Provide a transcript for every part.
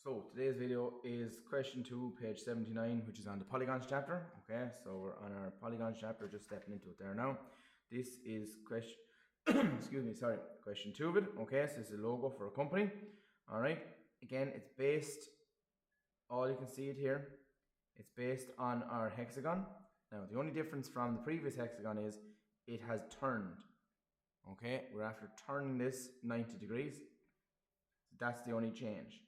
So today's video is question 2, page 79, which is on the polygons chapter. Okay, so we're on our polygons chapter, just stepping into it there now. This is question, question 2 of it. Okay, so this is a logo for a company. All right, again, it's based, all you can see it here, it's based on our hexagon. Now, the only difference from the previous hexagon is it has turned. Okay, we're after turning this 90 degrees. That's the only change.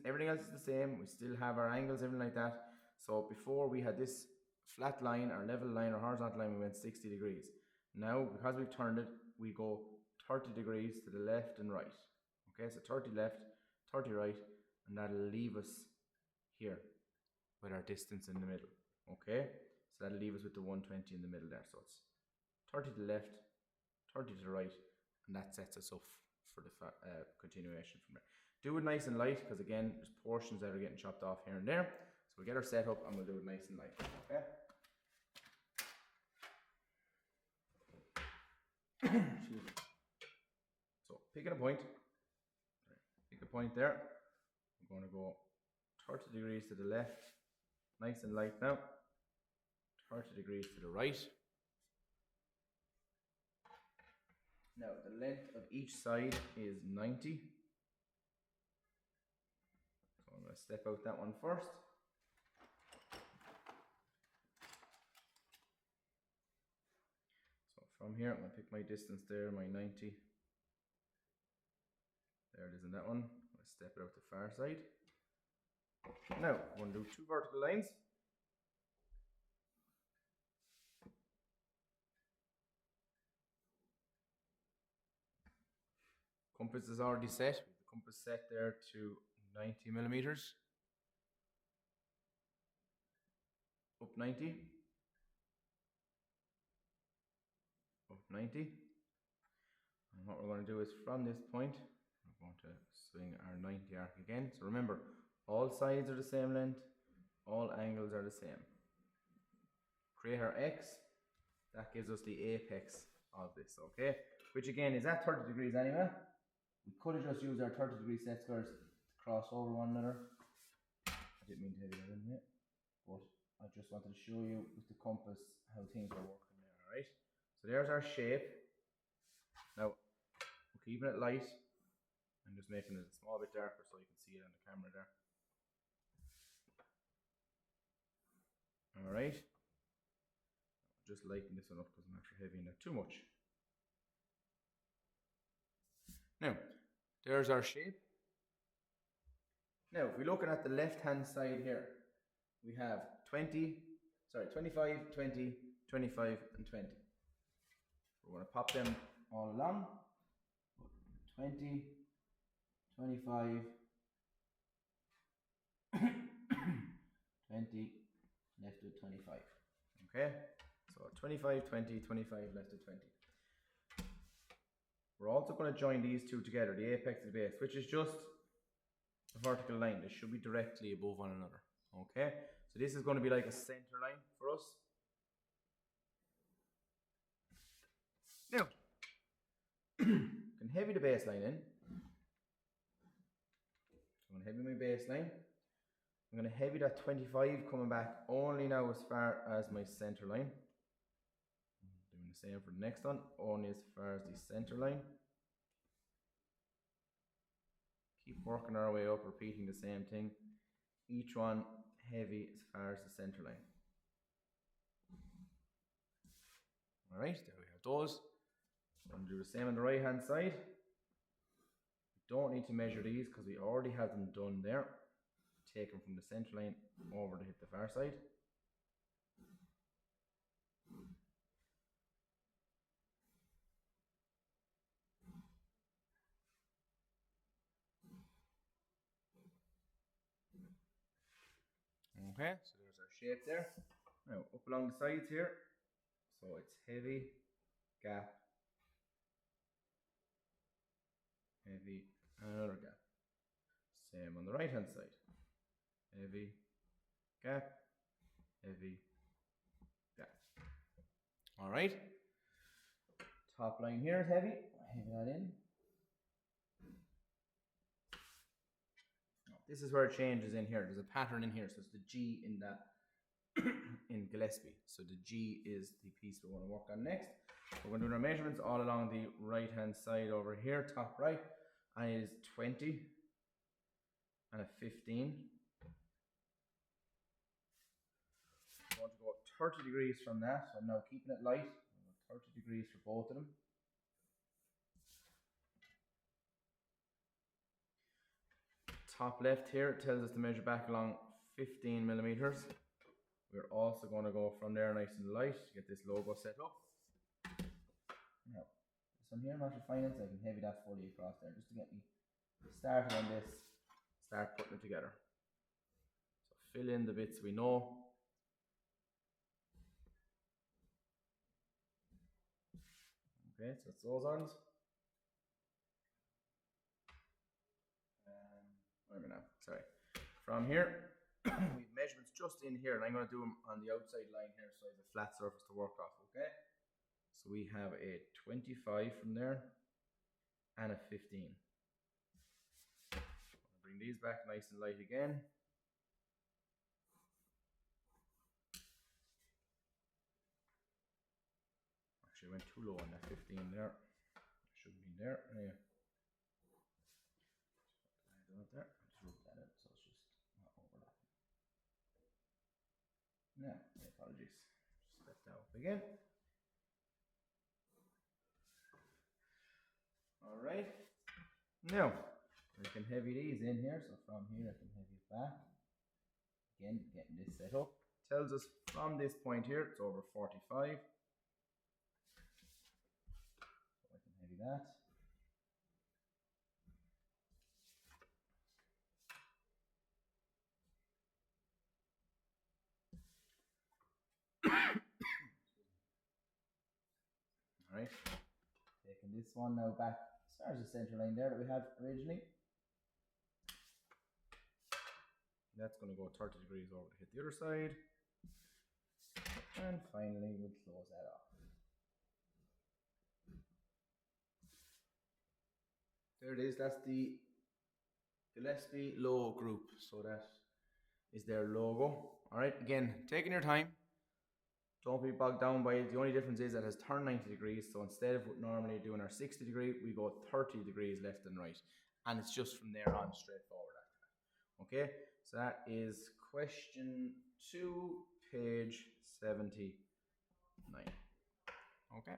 Everything else is the same. We still have our angles, everything like that. So before we had this flat line or level line or horizontal line, we went 60 degrees. Now, because we've turned it, we go 30 degrees to the left and right. Okay, so 30 left, 30 right, and that'll leave us here with our distance in the middle. Okay, so that'll leave us with the 120 in the middle there. So it's 30 to the left, 30 to the right, and that sets us up for the continuation from there. Do it nice and light, because again, there's portions that are getting chopped off here and there. So we'll get our setup and we'll do it nice and light. Okay. Excuse me. So picking a point. Pick a point there. I'm going to go 30 degrees to the left, nice and light now. 30 degrees to the right. Now the length of each side is 90. So I'm going to step out that one first. So from here I'm going to pick my distance there, my 90. There it is in that one. I'm going to step it out the far side. Now I'm going to do 2 vertical lines. Compass is already set. The compass set there to 90 millimeters. Up 90. Up 90. And what we're going to do is from this point, we're going to swing our 90 arc again. So remember, all sides are the same length, all angles are the same. Create our X. That gives us the apex of this, okay? Which again is at 30 degrees anyway. We could have just used our 30 degree set squares to cross over one another. I didn't mean to have that in it, but I just wanted to show you with the compass how things are working there, alright? So there's our shape. Now, we're keeping it light. I'm just making it a small bit darker so you can see it on the camera there. Alright. Just lighten this one up because I'm actually heavying it too much. Now, there's our shape. Now, if we're looking at the left-hand side here, we have 25, 20, 25, and 20. We're going to pop them all along. 20, 25, 20, left with 25. Okay? So 25, 20, 25, left with 20. We're also going to join these two together, the apex and the base, which is just a vertical line. They should be directly above one another. Okay? So this is going to be like a center line for us. Now, you can heavy the baseline in. I'm going to heavy my baseline. I'm going to heavy that 25 coming back only now as far as my center line. Doing the same for the next one, only as far as the center line. Keep working our way up, repeating the same thing. Each one heavy as far as the center line. Alright, there we have those. I'm going to do the same on the right hand side. We don't need to measure these because we already have them done there. Take them from the center line over to hit the far side. Okay, so there's our shape there. Now up along the sides here, so it's heavy, gap, heavy, and another gap. Same on the right hand side. Heavy, gap, heavy, gap. Alright. Top line here is heavy. Heavy that in. This is where it changes in here. There's a pattern in here. So it's the G in that in Gillespie. So the G is the piece we want to work on next. We're going to do our measurements all along the right hand side over here, top right. And it is 20 and a 15. I want to go 30 degrees from that. So I'm now keeping it light. 30 degrees for both of them. Top left here, it tells us to measure back along 15 millimeters. We're also going to go from there nice and light to get this logo set up. Now, this one here, Marshall Finance, I can heavy that fully across there just to get me started on this, start putting it together. So fill in the bits we know. Okay, so it's those ones. Where am I now? Sorry. From here, we have measurements just in here, and I'm going to do them on the outside line here so I have a flat surface to work off, okay? So we have a 25 from there and a 15. I'll bring these back nice and light again. Actually, I went too low on that 15 there. Shouldn't be there. Yeah. There. Just rub that out so it's just not overlapping. Yeah, apologies. Just set that up again. Alright. Now, I can heavy these in here. So from here I can heavy it back. Again, getting this set up. Tells us from this point here, it's over 45. So I can heavy that. Alright, taking this one now back as far as the center line there that we had originally. That's going to go 30 degrees over to hit the other side. And finally we'll close that off. There it is, that's the Gillespie logo group. So that is their logo. Alright, again, taking your time. Don't be bogged down by it. The only difference is that it has turned 90 degrees. So instead of normally doing our 60 degree, we go 30 degrees left and right. And it's just from there on straightforward after that. Okay, so that is question 2, page 79. Okay.